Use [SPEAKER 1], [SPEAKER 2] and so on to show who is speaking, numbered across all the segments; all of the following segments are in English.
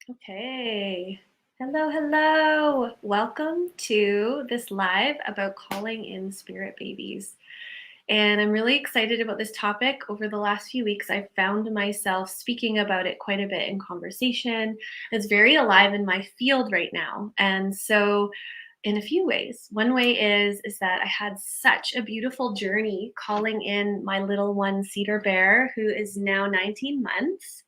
[SPEAKER 1] Okay. Hello, hello. Welcome to this live about calling in spirit babies. And I'm really excited about this topic. Over the last few weeks, I've found myself speaking about it quite a bit in conversation. It's very alive in my field right now. And so in a few ways. One way is that I had such a beautiful journey calling in my little one Cedar Bear, who is now 19 months.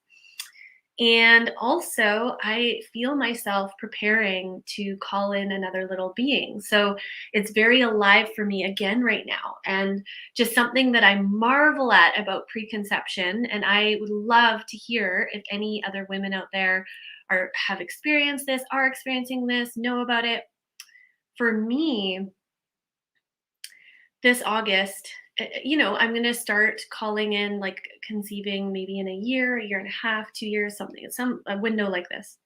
[SPEAKER 1] And also, I feel myself preparing to call in another little being. So it's very alive for me again right now. And just something that I marvel at about preconception. And I would love to hear if any other women out there have experienced this, are experiencing this, know about it. For me, this August, I'm going to start calling in like conceiving maybe in a year and a half, 2 years, something, some a window like this.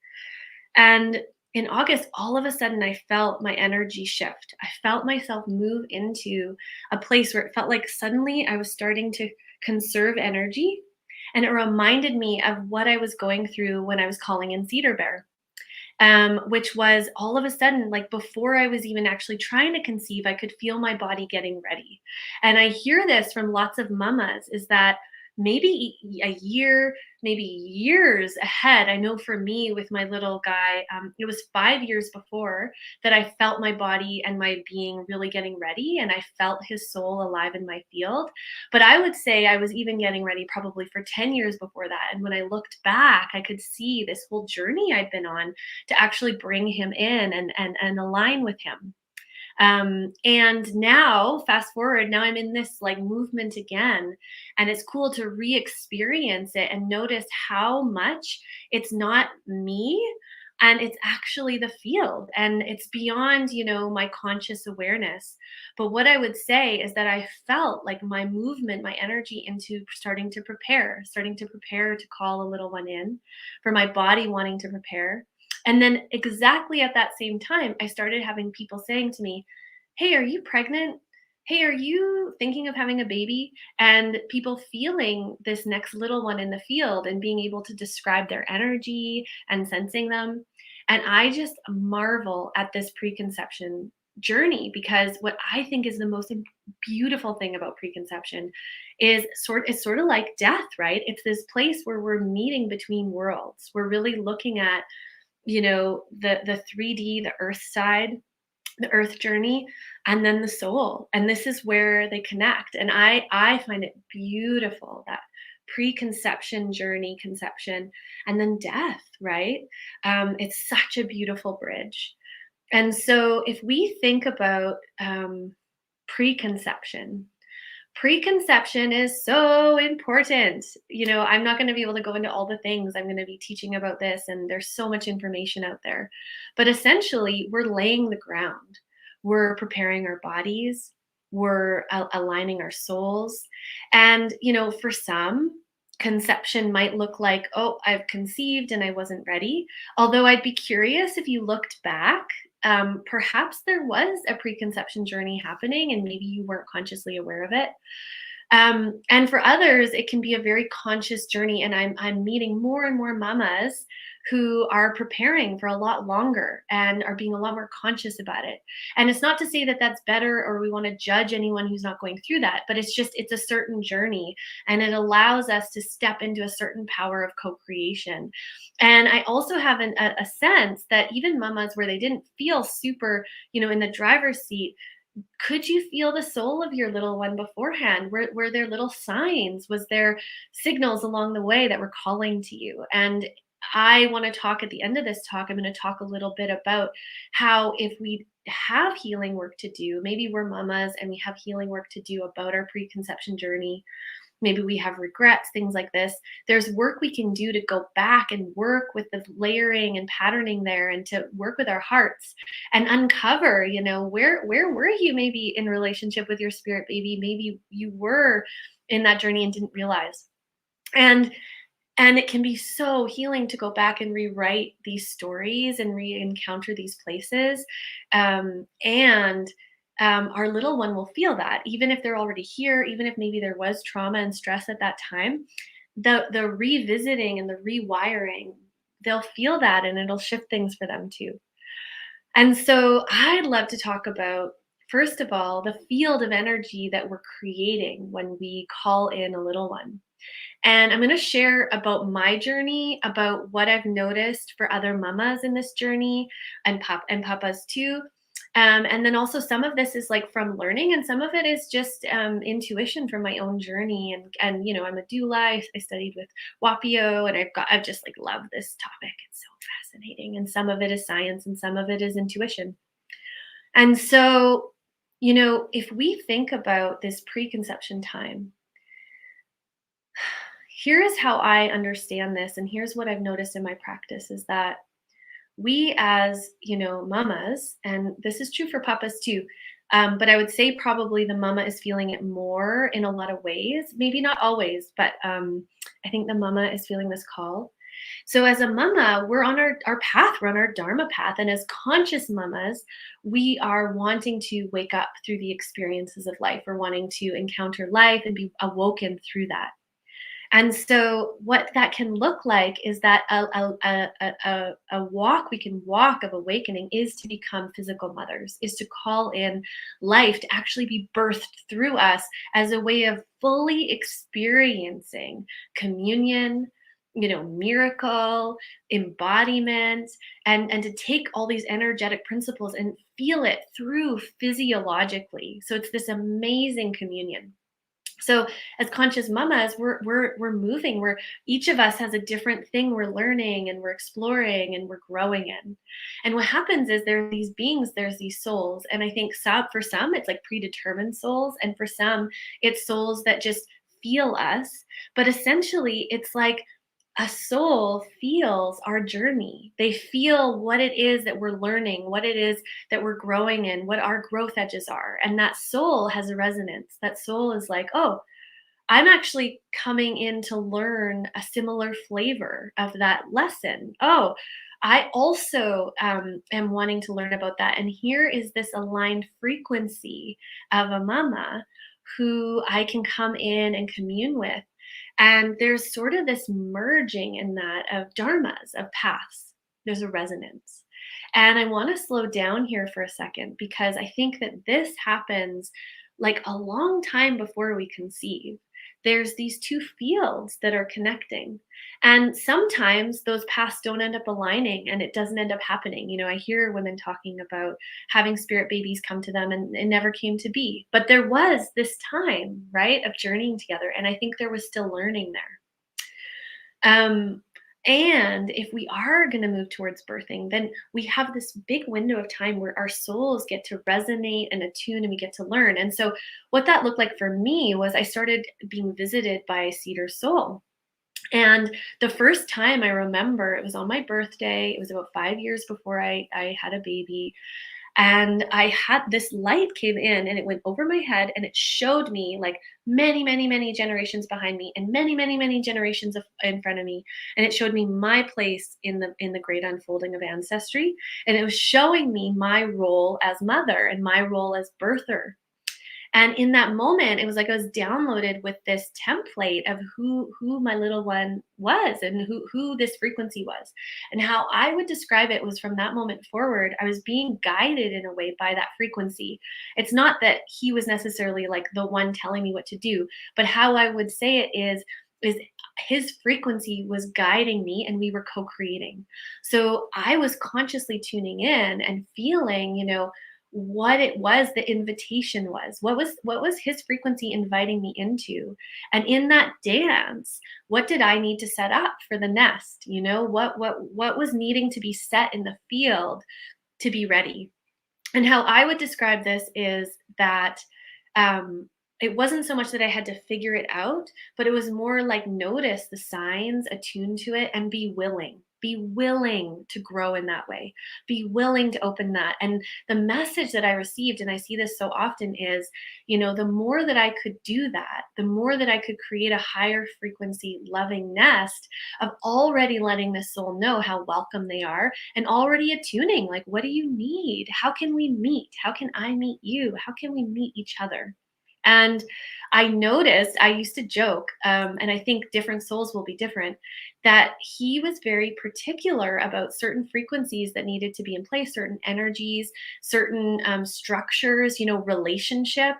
[SPEAKER 1] And in August, all of a sudden, I felt my energy shift. I felt myself move into a place where it felt like suddenly I was starting to conserve energy. And it reminded me of what I was going through when I was calling in Cedar Bear, which was all of a sudden, like before I was even actually trying to conceive, I could feel my body getting ready. And I hear this from lots of mamas is that maybe a year, maybe years ahead. I know for me with my little guy, it was 5 years before that I felt my body and my being really getting ready. And I felt his soul alive in my field. But I would say I was even getting ready probably for 10 years before that. And when I looked back, I could see this whole journey I'd been on to actually bring him in and align with him. And now, fast forward, now I'm in this like movement again, and it's cool to re-experience it and notice how much it's not me and it's actually the field and it's beyond my conscious awareness. But what I would say is that I felt like my movement, my energy into starting to prepare to call a little one in, for my body wanting to prepare. And then exactly at that same time, I started having people saying to me, "Hey, are you pregnant? Hey, are you thinking of having a baby?" And people feeling this next little one in the field and being able to describe their energy and sensing them. And I just marvel at this preconception journey, because what I think is the most beautiful thing about preconception is it's sort of like death, right? It's this place where we're meeting between worlds. We're really looking at the 3D, the earth side, the earth journey, and then the soul. And this is where they connect. And I find it beautiful, that preconception journey, conception, and then death, right? It's such a beautiful bridge. And so if we think about preconception, preconception is so important. I'm not going to be able to go into all the things I'm going to be teaching about this, and there's so much information out there. But essentially, we're laying the ground. We're preparing our bodies, we're aligning our souls. And, for some, conception might look like, oh, I've conceived and I wasn't ready. Although I'd be curious if you looked back, perhaps there was a preconception journey happening and maybe you weren't consciously aware of it. And for others, it can be a very conscious journey. And I'm meeting more and more mamas who are preparing for a lot longer and are being a lot more conscious about it. And it's not to say that that's better or we want to judge anyone who's not going through that, but it's a certain journey, and it allows us to step into a certain power of co-creation. And I also have a sense that even mamas where they didn't feel super, in the driver's seat, could you feel the soul of your little one beforehand? Were there little signs? Was there signals along the way that were calling to you? And I want to talk at the end of this talk. I'm going to talk a little bit about how, if we have healing work to do, maybe we're mamas and we have healing work to do about our preconception journey. Maybe we have regrets, things like this. There's work we can do to go back and work with the layering and patterning there, and to work with our hearts and uncover, where were you maybe in relationship with your spirit baby? Maybe you were in that journey and didn't realize. And it can be so healing to go back and rewrite these stories and re-encounter these places. And our little one will feel that, even if they're already here, even if maybe there was trauma and stress at that time. The revisiting and the rewiring, they'll feel that and it'll shift things for them too. And so I'd love to talk about, first of all, the field of energy that we're creating when we call in a little one. And I'm going to share about my journey, about what I've noticed for other mamas in this journey, and papas too. And then also some of this is like from learning, and some of it is just intuition from my own journey. And I'm a doula. I studied with Wapio, and I've just like loved this topic. It's so fascinating. And some of it is science, and some of it is intuition. And so, if we think about this preconception time, here is how I understand this, and here's what I've noticed in my practice is that we as, mamas, and this is true for papas too, but I would say probably the mama is feeling it more in a lot of ways, maybe not always, but I think the mama is feeling this call. So as a mama, we're on our path, we're on our dharma path. And as conscious mamas, we are wanting to wake up through the experiences of life. We're wanting to encounter life and be awoken through that. And so, what that can look like is that a walk we can walk of awakening is to become physical mothers, is to call in life to actually be birthed through us as a way of fully experiencing communion, miracle, embodiment, and to take all these energetic principles and feel it through physiologically. So, it's this amazing communion. So as conscious mamas, we're moving. We're each of us has a different thing we're learning and we're exploring and we're growing in. And what happens is there are these beings, there's these souls. And I think for some it's like predetermined souls, and for some it's souls that just feel us. But essentially it's like a soul feels our journey. They feel what it is that we're learning, what it is that we're growing in, what our growth edges are. And that soul has a resonance. That soul is like, oh, I'm actually coming in to learn a similar flavor of that lesson. Oh, I also am wanting to learn about that. And here is this aligned frequency of a mama who I can come in and commune with. And there's sort of this merging in that of dharmas, of paths. There's a resonance. And I want to slow down here for a second because I think that this happens like a long time before we conceive. There's these two fields that are connecting. And sometimes those paths don't end up aligning and it doesn't end up happening. I hear women talking about having spirit babies come to them and it never came to be. But there was this time, right, of journeying together. And I think there was still learning there. And if we are going to move towards birthing, then we have this big window of time where our souls get to resonate and attune and we get to learn. And so, what that looked like for me was I started being visited by a cedar soul. And the first time I remember, it was on my birthday. It was about 5 years before I had a baby. And I had this light came in and it went over my head and it showed me like many, many, many generations behind me and many, many, many generations in front of me. And it showed me my place in the great unfolding of ancestry. And it was showing me my role as mother and my role as birther. And in that moment, it was like I was downloaded with this template of who my little one was and who this frequency was. And how I would describe it was from that moment forward, I was being guided in a way by that frequency. It's not that he was necessarily like the one telling me what to do, but how I would say it is his frequency was guiding me and we were co-creating. So I was consciously tuning in and feeling, what it was the invitation was, what was his frequency inviting me into. And in that dance, what did I need to set up for the nest? What was needing to be set in the field to be ready. And how I would describe this is that it wasn't so much that I had to figure it out, but it was more like notice the signs, attune to it, and be willing. Be willing to grow in that way. Be willing to open that. And the message that I received, and I see this so often, is, the more that I could do that, the more that I could create a higher frequency, loving nest of already letting the soul know how welcome they are and already attuning, like, what do you need? How can we meet? How can I meet you? How can we meet each other? And I noticed, I used to joke, and I think different souls will be different, that he was very particular about certain frequencies that needed to be in place, certain energies, certain structures, relationship.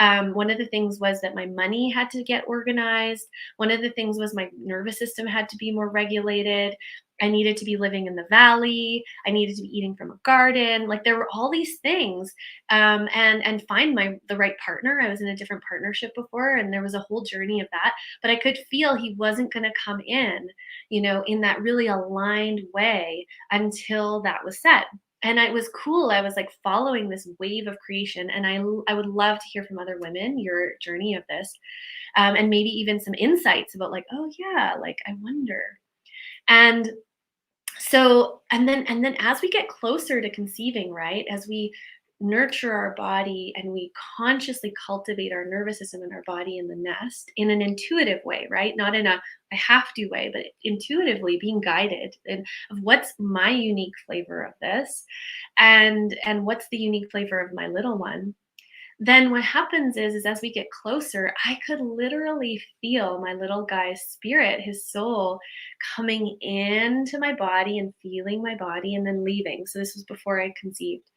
[SPEAKER 1] One of the things was that my money had to get organized. One of the things was my nervous system had to be more regulated. I needed to be living in the valley. I needed to be eating from a garden. Like there were all these things, and find the right partner. I was in a different partnership before, and there was a whole journey of that. But I could feel he wasn't going to come in that really aligned way until that was set. And it was cool. I was like following this wave of creation, and I would love to hear from other women your journey of this, and maybe even some insights about like, oh yeah, like I wonder. And so, and then as we get closer to conceiving, right, as we nurture our body and we consciously cultivate our nervous system and our body in the nest in an intuitive way, right, not in a I have to way, but intuitively being guided and of what's my unique flavor of this, and what's the unique flavor of my little one. Then what happens is as we get closer, I could literally feel my little guy's spirit, his soul, coming into my body and feeling my body and then leaving. So this was before I conceived.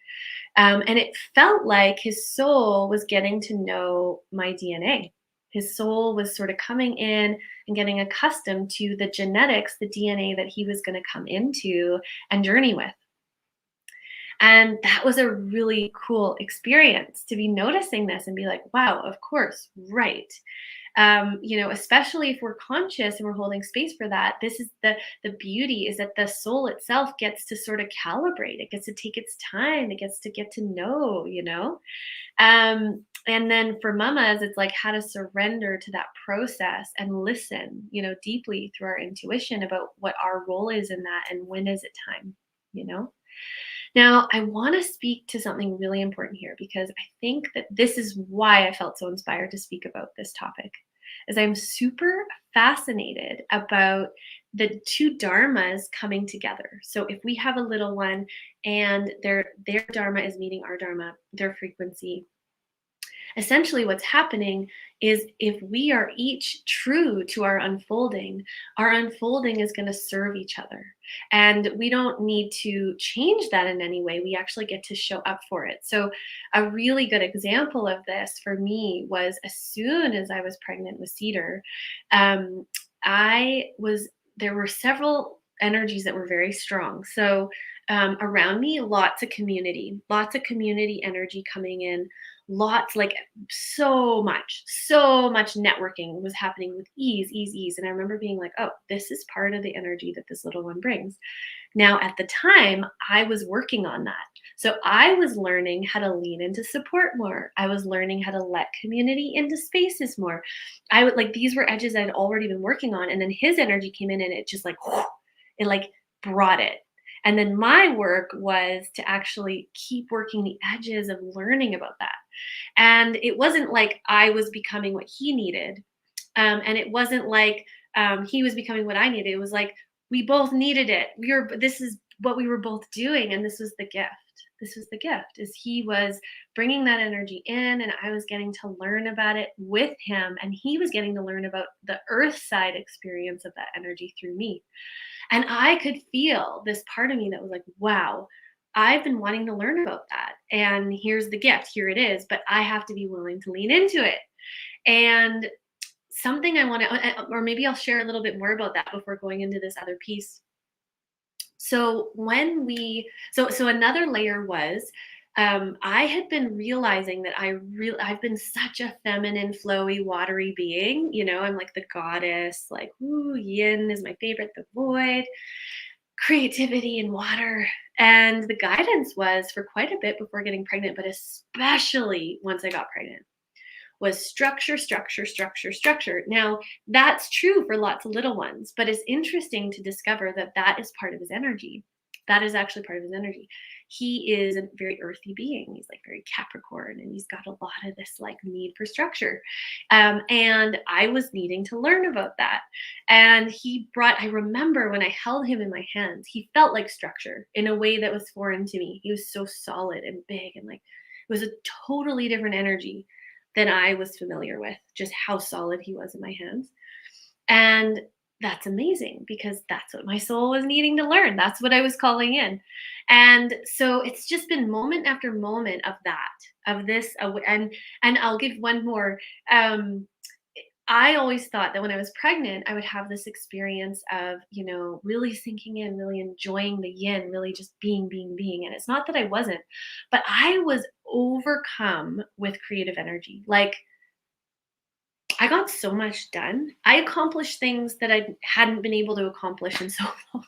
[SPEAKER 1] And it felt like his soul was getting to know my DNA. His soul was sort of coming in and getting accustomed to the genetics, the DNA that he was going to come into and journey with. And that was a really cool experience to be noticing this and be like, wow, of course, right. Especially if we're conscious and we're holding space for that, this is the beauty is that the soul itself gets to sort of calibrate. It gets to take its time. It gets to get to know. And then for mamas, it's like how to surrender to that process and listen, deeply through our intuition about what our role is in that and when is it time, you know? Now, I want to speak to something really important here because I think that this is why I felt so inspired to speak about this topic. Is I'm super fascinated about the two dharmas coming together. So if we have a little one and their dharma is meeting our dharma, their frequency, essentially what's happening is if we are each true to our unfolding is going to serve each other, and we don't need to change that in any way. We actually get to show up for it. So a really good example of this for me was as soon as I was pregnant with Cedar, I was there were several energies that were very strong. So around me, lots of community energy coming in, lots, like so much networking was happening with ease. And I remember being like, oh, this is part of the energy that this little one brings. Now, at the time, I was working on that. So I was learning how to lean into support more. I was learning how to let community into spaces more. I would like these were edges I'd already been working on. And then his energy came in and it just like, it like brought it. And then my work was to actually keep working the edges of learning about that. And it wasn't like I was becoming what he needed. And it wasn't like he was becoming what I needed. It was like we both needed it. This is what we were both doing. And this was the gift. Is he was bringing that energy in and I was getting to learn about it with him. And he was getting to learn about the earth side experience of that energy through me. And I could feel this part of me that was like, wow, I've been wanting to learn about that. And here's the gift. Here it is. But I have to be willing to lean into it. And something I want to, or maybe I'll share a little bit more about that before going into this other piece. So so another layer was, I had been realizing that I've been such a feminine, flowy, watery being. I'm like the goddess, like, ooh, yin is my favorite, the void, creativity and water. And the guidance was for quite a bit before getting pregnant, but especially once I got pregnant, was structure, structure, structure, structure. Now, that's true for lots of little ones, but it's interesting to discover that that is part of his energy. That is actually part of his energy. He is a very earthy being. He's like very Capricorn, and he's got a lot of this like need for structure. And I was needing to learn about that. And I remember when I held him in my hands, he felt like structure in a way that was foreign to me. He was so solid and big and like, it was a totally different energy. than I was familiar with, just how solid he was in my hands. And that's amazing because that's what my soul was needing to learn. That's what I was calling in. And so it's just been moment after moment of that, of this. And I'll give one more. Um, I always thought that when I was pregnant, I would have this experience of, really sinking in, really enjoying the yin, really just being. And it's not that I wasn't, but I was overcome with creative energy. Like, I got so much done. I accomplished things that I hadn't been able to accomplish in so long.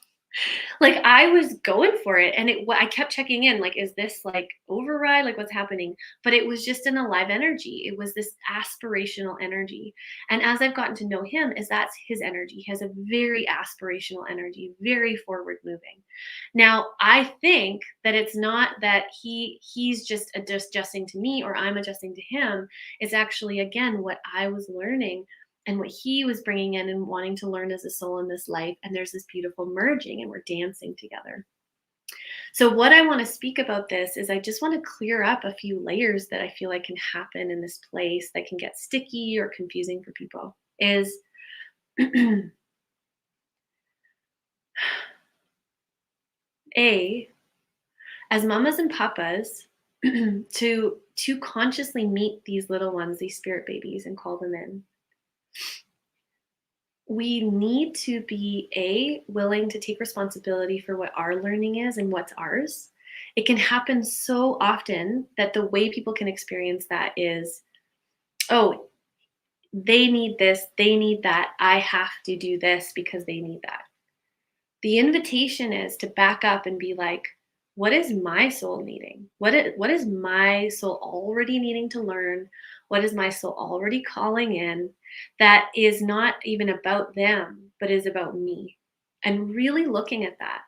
[SPEAKER 1] Like, I was going for it, and I kept checking in, like, is this like override? Like, what's happening? But it was just an alive energy. It was this aspirational energy. And as I've gotten to know him, is that's his energy. He has a very aspirational energy, very forward moving. Now, I think that it's not that he's just adjusting to me or I'm adjusting to him. It's actually, again, what I was learning and what he was bringing in and wanting to learn as a soul in this life. And there's this beautiful merging, and we're dancing together. So, what I want to speak about this is I just want to clear up a few layers that I feel like can happen in this place that can get sticky or confusing for people. Is A, as mamas and papas, to consciously meet these little ones, these spirit babies, and call them in, we need to be willing to take responsibility for what our learning is and what's ours. It can happen so often that the way people can experience that is, oh, they need this, they need that, I have to do this because they need that. The invitation is to back up and be like, what is my soul needing? What is my soul already needing to learn? What is my soul already calling in that is not even about them, but is about me? And really looking at that.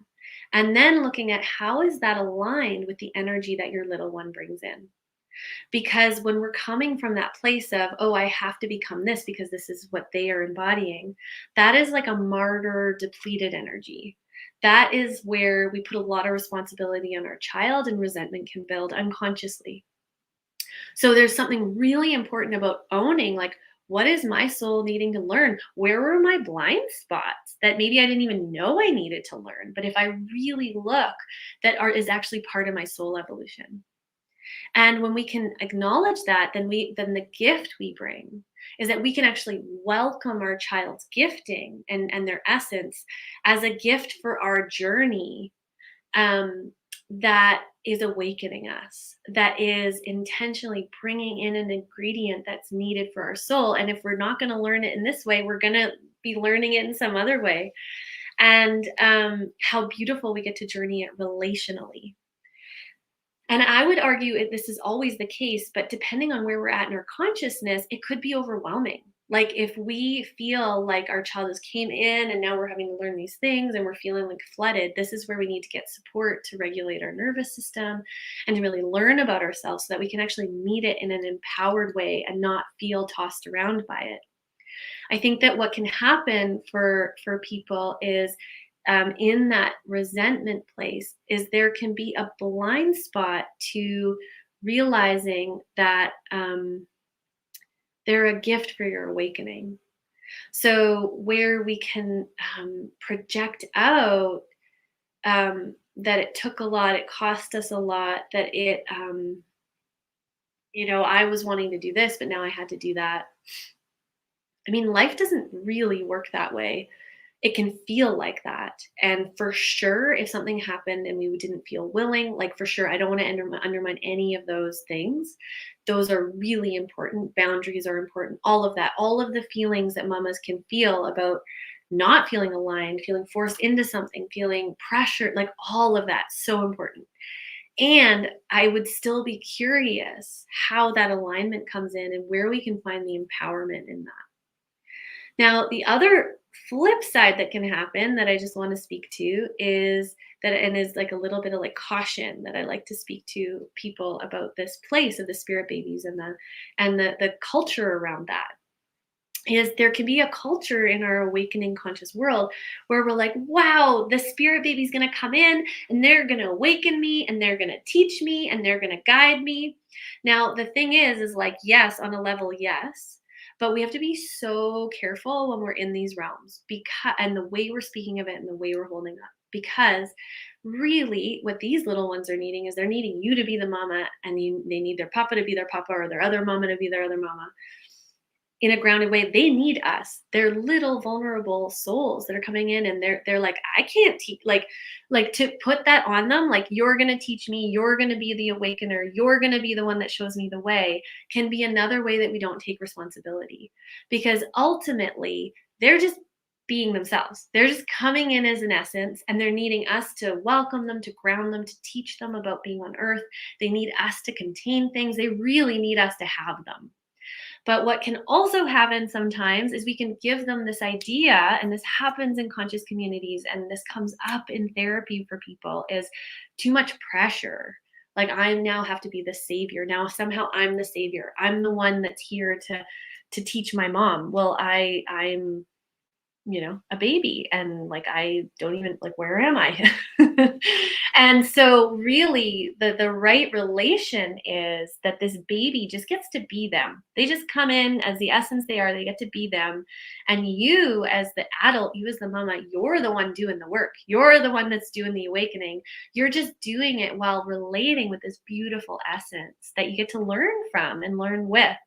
[SPEAKER 1] And then looking at how is that aligned with the energy that your little one brings in? Because when we're coming from that place of, oh, I have to become this because this is what they are embodying, that is like a martyr depleted energy. That is where we put a lot of responsibility on our child, and resentment can build unconsciously. So there's something really important about owning, like, what is my soul needing to learn? Where were my blind spots that maybe I didn't even know I needed to learn? But if I really look, that art is actually part of my soul evolution. And when we can acknowledge that, then the gift we bring is that we can actually welcome our child's gifting and their essence as a gift for our journey, that is awakening us, that is intentionally bringing in an ingredient that's needed for our soul. And if we're not going to learn it in this way, we're going to be learning it in some other way. And how beautiful we get to journey it relationally. And I would argue this is always the case, but depending on where we're at in our consciousness, it could be overwhelming. Like, if we feel like our child just came in and now we're having to learn these things and we're feeling like flooded, this is where we need to get support to regulate our nervous system and to really learn about ourselves so that we can actually meet it in an empowered way and not feel tossed around by it. I think that what can happen for people is, in that resentment place, is there can be a blind spot to realizing that they're a gift for your awakening. So where we can project out that it took a lot, it cost us a lot, that it, I was wanting to do this, but now I had to do that. I mean, life doesn't really work that way. It can feel like that. And for sure, if something happened and we didn't feel willing, like, for sure, I don't want to undermine any of those things. Those are really important. Boundaries are important. All of that, all of the feelings that mamas can feel about not feeling aligned, feeling forced into something, feeling pressured, like, all of that, so important. And I would still be curious how that alignment comes in and where we can find the empowerment in that. Now, the other flip side that can happen that I just want to speak to is that, and is like a little bit of like caution that I like to speak to people about this place of the spirit babies and the culture around that. is there can be a culture in our awakening conscious world where we're like, wow, the spirit baby's going to come in and they're going to awaken me and they're going to teach me and they're going to guide me. Now, the thing is like, yes, on a level, yes, but we have to be so careful when we're in these realms, because and the way we're speaking of it and the way we're holding up, because really what these little ones are needing is they're needing you to be the mama, and they need their papa to be their papa, or their other mama to be their other mama in a grounded way. They need us. They're little vulnerable souls that are coming in, and they're like, I can't teach, like to put that on them, like, you're gonna teach me, you're gonna be the awakener, you're gonna be the one that shows me the way, can be another way that we don't take responsibility. Because ultimately they're just being themselves. They're just coming in as an essence, and they're needing us to welcome them, to ground them, to teach them about being on earth. They need us to contain things. They really need us to have them. But what can also happen sometimes is we can give them this idea, and this happens in conscious communities, and this comes up in therapy for people, is too much pressure. Like, I now have to be the savior. Now somehow I'm the savior. I'm the one that's here to teach my mom. Well, I'm a baby, and like, I don't even, like, where am I? And so really the right relation is that this baby just gets to be them. They just come in as the essence they are, they get to be them. And you as the adult, you as the mama, you're the one doing the work. You're the one that's doing the awakening. You're just doing it while relating with this beautiful essence that you get to learn from and learn with.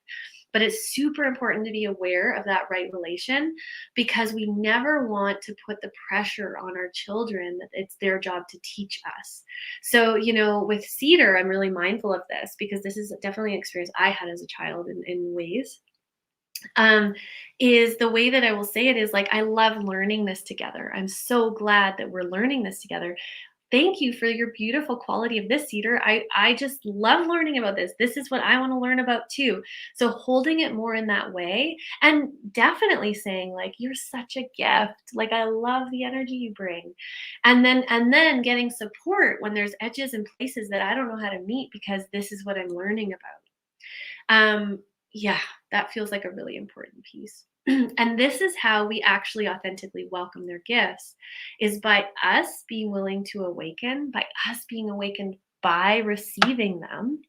[SPEAKER 1] But it's super important to be aware of that right relation, because we never want to put the pressure on our children that it's their job to teach us. So, with Cedar, I'm really mindful of this, because this is definitely an experience I had as a child in ways. Um, is the way that I will say it is like, I love learning this together. I'm so glad that we're learning this together. Thank you for your beautiful quality of this, Cedar. I just love learning about this. This is what I want to learn about too. So holding it more in that way, and definitely saying like, you're such a gift. Like, I love the energy you bring. And then getting support when there's edges and places that I don't know how to meet, because this is what I'm learning about. Yeah, that feels like a really important piece. And this is how we actually authentically welcome their gifts, is by us being willing to awaken, by us being awakened by receiving them,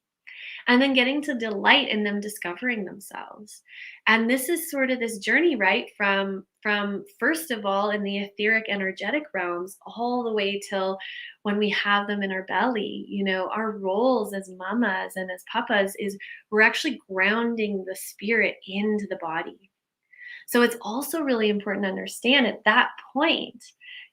[SPEAKER 1] and then getting to delight in them discovering themselves. And this is sort of this journey, right, from first of all in the etheric energetic realms, all the way till when we have them in our belly. Our roles as mamas and as papas is we're actually grounding the spirit into the body. So it's also really important to understand at that point,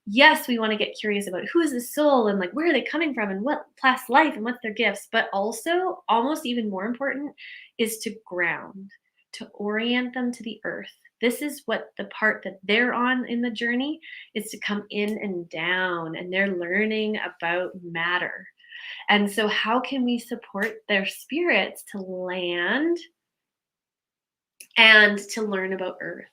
[SPEAKER 1] yes, we want to get curious about who is the soul, and like, where are they coming from, and what past life, and what's their gifts. But also, almost even more important, is to ground, to orient them to the earth. This is what the part that they're on in the journey is, to come in and down, and they're learning about matter. And so, how can we support their spirits to land and to learn about earth?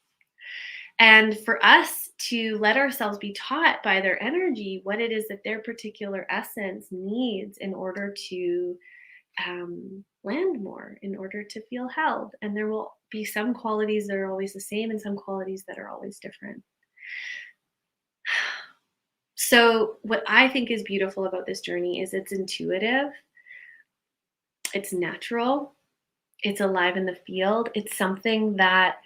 [SPEAKER 1] And for us to let ourselves be taught by their energy what it is that their particular essence needs in order to land more, in order to feel held. And there will be some qualities that are always the same, and some qualities that are always different. So, what I think is beautiful about this journey is it's intuitive, it's natural, it's alive in the field. It's something that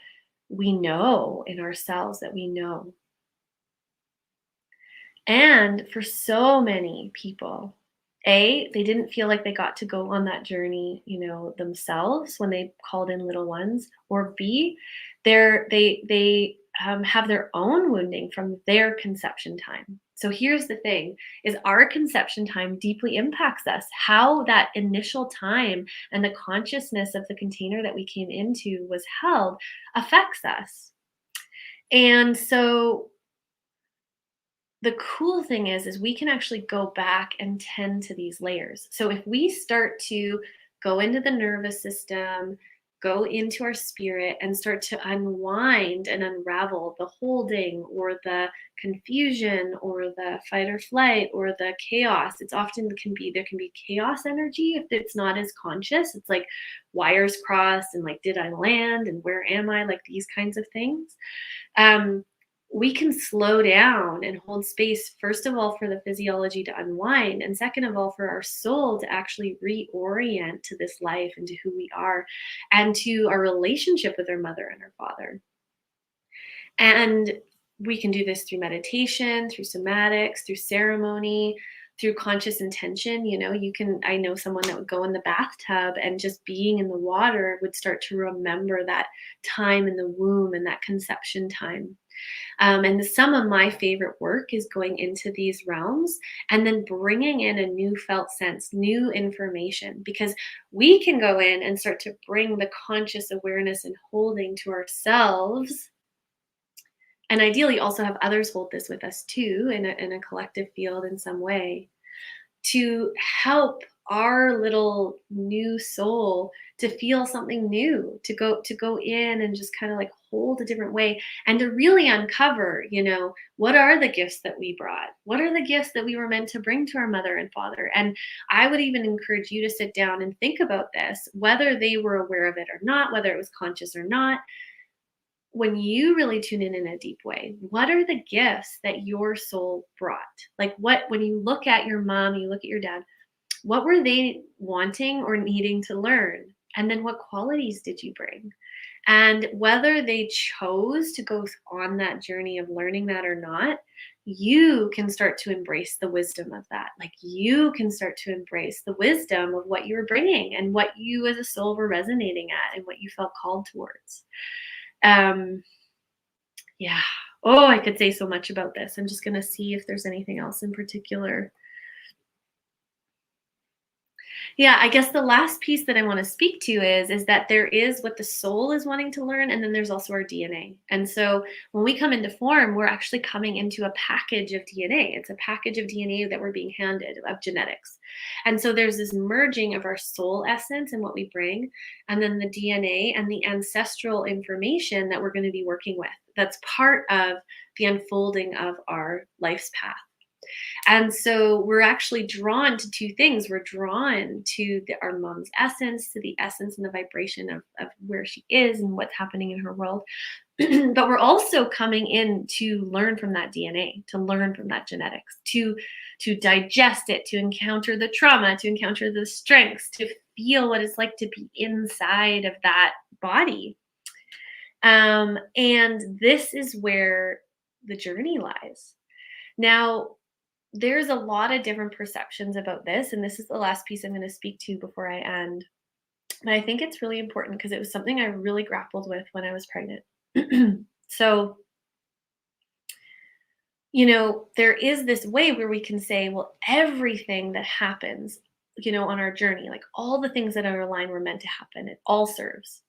[SPEAKER 1] we know in ourselves, that we know. And for so many people, A, they didn't feel like they got to go on that journey, themselves when they called in little ones, or B, they have their own wounding from their conception time. So here's the thing: is our conception time deeply impacts us. How that initial time and the consciousness of the container that we came into was held affects us. And so the cool thing is we can actually go back and tend to these layers. So if we start to go into the nervous system, go into our spirit and start to unwind and unravel the holding or the confusion or the fight or flight or the chaos. It's often there can be chaos energy if it's not as conscious. It's like wires crossed and like, did I land and where am I? Like these kinds of things. Um, we can slow down and hold space, first of all, for the physiology to unwind, and second of all, for our soul to actually reorient to this life and to who we are and to our relationship with our mother and our father. And we can do this through meditation, through somatics, through ceremony, through conscious intention. I know someone that would go in the bathtub and just being in the water would start to remember that time in the womb and that conception time. And some of my favorite work is going into these realms and then bringing in a new felt sense, new information, because we can go in and start to bring the conscious awareness and holding to ourselves. And ideally also have others hold this with us too in a collective field in some way to help our little new soul to feel something new, to go in and just kind of like hold a different way and to really uncover, what are the gifts that we brought? What are the gifts that we were meant to bring to our mother and father? And I would even encourage you to sit down and think about this, whether they were aware of it or not, whether it was conscious or not. When you really tune in a deep way, what are the gifts that your soul brought? Like when you look at your mom, you look at your dad, what were they wanting or needing to learn? And then what qualities did you bring? And whether they chose to go on that journey of learning that or not, you can start to embrace the wisdom of that. Like you can start to embrace the wisdom of what you were bringing and what you as a soul were resonating at and what you felt called towards. Yeah. Oh, I could say so much about this. I'm just going to see if there's anything else in particular. Yeah, I guess the last piece that I want to speak to is that there is what the soul is wanting to learn, and then there's also our DNA. And so when we come into form, we're actually coming into a package of DNA. It's a package of DNA that we're being handed of genetics. And so there's this merging of our soul essence and what we bring, and then the DNA and the ancestral information that we're going to be working with. That's part of the unfolding of our life's path. And so we're actually drawn to two things. We're drawn to our mom's essence, to the essence and the vibration of where she is and what's happening in her world. But we're also coming in to learn from that DNA, to learn from that genetics, to digest it, to encounter the trauma, to encounter the strengths, to feel what it's like to be inside of that body. And this is where the journey lies. Now, there's a lot of different perceptions about this, and this is the last piece I'm going to speak to before I end. But I think it's really important because it was something I really grappled with when I was pregnant. So, there is this way where we can say, well, everything that happens, on our journey, like all the things that are aligned were meant to happen, it all serves.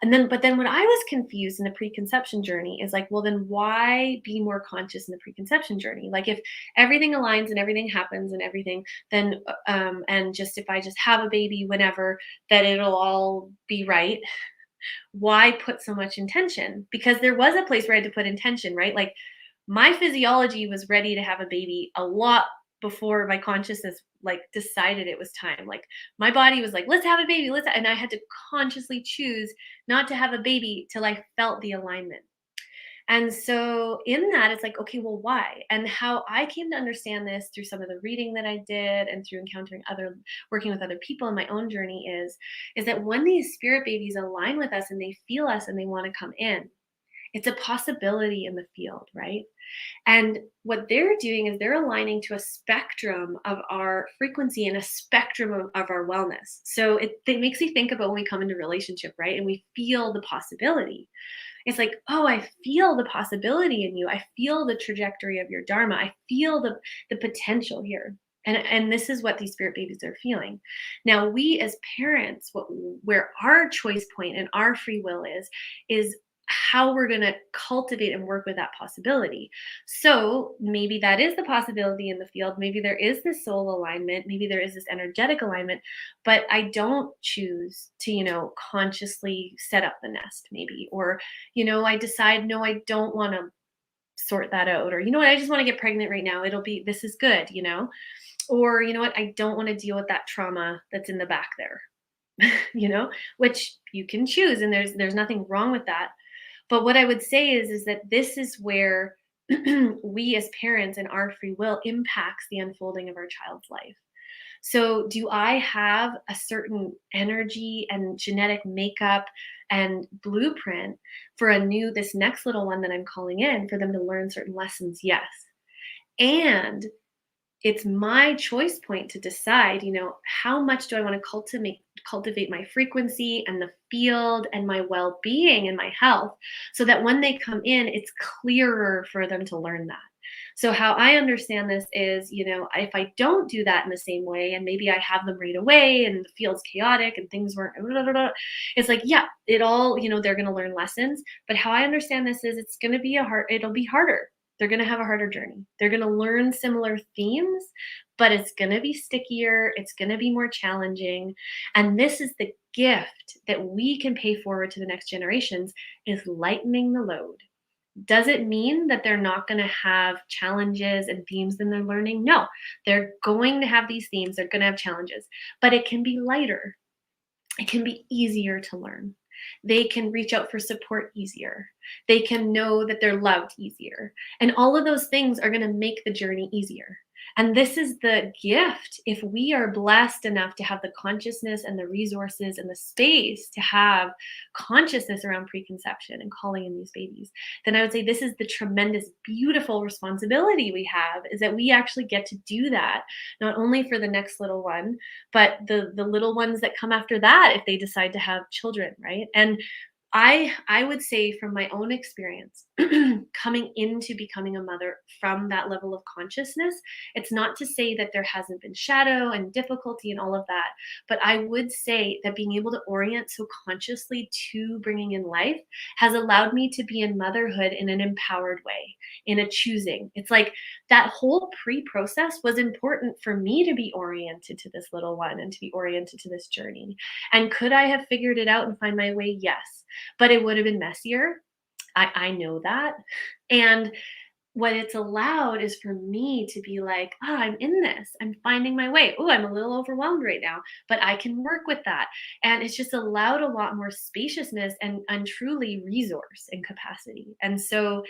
[SPEAKER 1] But then when I was confused in the preconception journey is like, well, then why be more conscious in the preconception journey? Like if everything aligns and everything happens and everything, then, and just if I just have a baby whenever, that it'll all be right. Why put so much intention? Because there was a place where I had to put intention, right? Like my physiology was ready to have a baby a lot before my consciousness like decided it was time. Like my body was like, let's have a baby, and I had to consciously choose not to have a baby till I felt the alignment. And so in that, it's like, okay, well, why? And how I came to understand this through some of the reading that I did and through encountering working with other people in my own journey is that when these spirit babies align with us and they feel us and they want to come in, it's a possibility in the field, right? And what they're doing is they're aligning to a spectrum of our frequency and a spectrum of our wellness. So it makes me think about when we come into relationship, right? And we feel the possibility. It's like, oh, I feel the possibility in you. I feel the trajectory of your dharma. I feel the potential here. And this is what these spirit babies are feeling. Now, we as parents, where our choice point and our free will is how we're going to cultivate and work with that possibility. So maybe that is the possibility in the field. Maybe there is this soul alignment. Maybe there is this energetic alignment, but I don't choose to, consciously set up the nest, maybe. Or, I decide, no, I don't want to sort that out. Or, you know what, I just want to get pregnant right now. This is good, Or, you know what, I don't want to deal with that trauma that's in the back there, which you can choose. And there's nothing wrong with that. But what I would say is that this is where we as parents and our free will impacts the unfolding of our child's life. So, do I have a certain energy and genetic makeup and blueprint for this next little one that I'm calling in for them to learn certain lessons? Yes. And it's my choice point to decide, how much do I want to cultivate my frequency and the field and my well-being and my health, so that when they come in, it's clearer for them to learn that. So how I understand this is, if I don't do that in the same way, and maybe I have them right away and the field's chaotic and things weren't, it's like, yeah, they're going to learn lessons. But how I understand this is it'll be harder. They're going to have a harder journey. They're going to learn similar themes, but it's going to be stickier. It's going to be more challenging. And this is the gift that we can pay forward to the next generations, is lightening the load. Does it mean that they're not going to have challenges and themes in their learning? No, they're going to have these themes. They're going to have challenges, but it can be lighter. It can be easier to learn. They can reach out for support easier. They can know that they're loved easier. And all of those things are going to make the journey easier. And this is the gift. If we are blessed enough to have the consciousness and the resources and the space to have consciousness around preconception and calling in these babies, then I would say this is the tremendous, beautiful responsibility we have, is that we actually get to do that, not only for the next little one, but the little ones that come after that, if they decide to have children, right? And I would say, from my own experience, coming into becoming a mother from that level of consciousness, it's not to say that there hasn't been shadow and difficulty and all of that, but I would say that being able to orient so consciously to bringing in life has allowed me to be in motherhood in an empowered way, in a choosing. It's like that whole pre-process was important for me to be oriented to this little one and to be oriented to this journey. And could I have figured it out and find my way? Yes, but it would have been messier. I know that. And what it's allowed is for me to be like, I'm in this. I'm finding my way. Oh, I'm a little overwhelmed right now, but I can work with that. And it's just allowed a lot more spaciousness and truly resource and capacity. And so,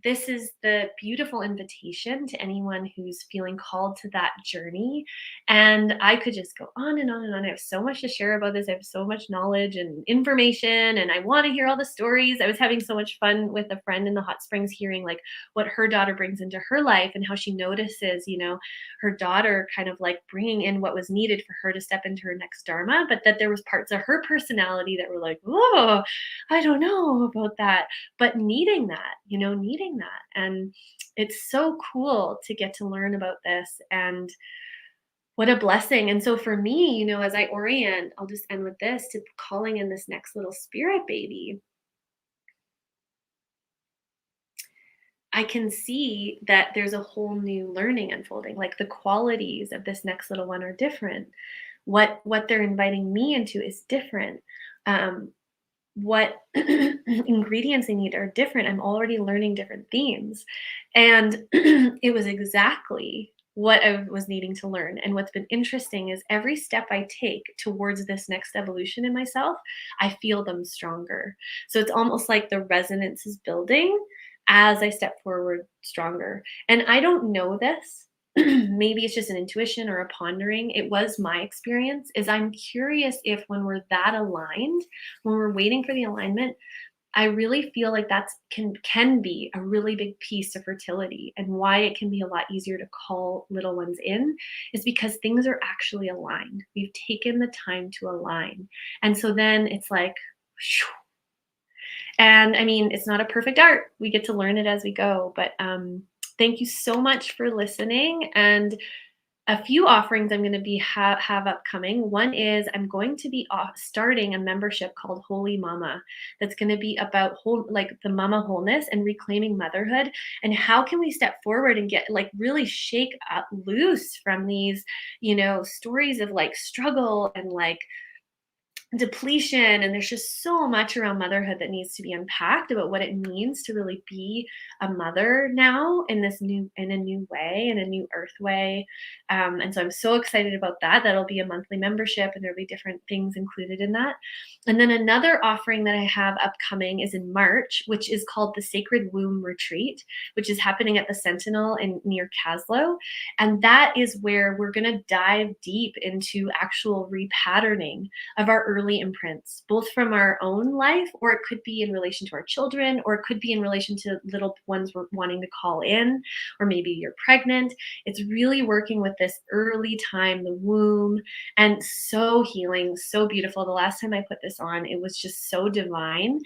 [SPEAKER 1] this is the beautiful invitation to anyone who's feeling called to that journey. And I could just go on and on and on. I have so much to share about this. I have so much knowledge and information, and I want to hear all the stories. I was having so much fun with a friend in the hot springs, hearing like what her daughter brings into her life and how she notices, her daughter kind of like bringing in what was needed for her to step into her next dharma, but that there was parts of her personality that were like, oh, I don't know about that, but needing that, needing that. And it's so cool to get to learn about this, and what a blessing. And so for me, as I orient, I'll just end with this, to calling in this next little spirit baby, I can see that there's a whole new learning unfolding. Like, the qualities of this next little one are different. What they're inviting me into is different. What ingredients they need are different. I'm already learning different themes. And it was exactly what I was needing to learn. And what's been interesting is every step I take towards this next evolution in myself, I feel them stronger. So it's almost like the resonance is building as I step forward stronger. And I don't know this. Maybe it's just an intuition or a pondering. It was my experience. Is I'm curious if, when we're that aligned, when we're waiting for the alignment, I really feel like that's can be a really big piece of fertility, and why it can be a lot easier to call little ones in is because things are actually aligned. We've taken the time to align. And so then it's like, phew. And I mean, it's not a perfect art. We get to learn it as we go, but thank you so much for listening. And A few offerings I'm going to be have upcoming. One is I'm going to be starting a membership called Holy Mama that's going to be about whole like the mama wholeness and reclaiming motherhood, and how can we step forward and get like really shake loose from these, stories of like struggle and like depletion, and there's just so much around motherhood that needs to be unpacked about what it means to really be a mother now in a new way, in a new earth way. And so I'm so excited about that. That'll be a monthly membership, and there'll be different things included in that. And then another offering that I have upcoming is in March, which is called the Sacred Womb Retreat, which is happening at the Sentinel in near Caslow. And that is where we're going to dive deep into actual repatterning of our early imprints, both from our own life, or it could be in relation to our children, or it could be in relation to little ones we're wanting to call in, or maybe you're pregnant. It's really working with this early time, the womb, and so healing, so beautiful. The last time I put this on, it was just so divine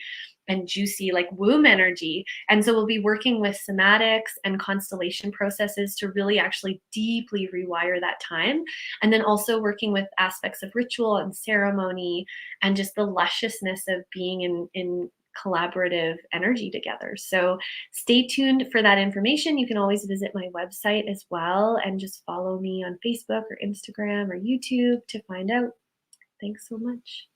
[SPEAKER 1] and juicy, like womb energy. And so we'll be working with somatics and constellation processes to really actually deeply rewire that time. And then also working with aspects of ritual and ceremony and just the lusciousness of being in collaborative energy together. So stay tuned for that information. You can always visit my website as well and just follow me on Facebook or Instagram or YouTube to find out. Thanks so much.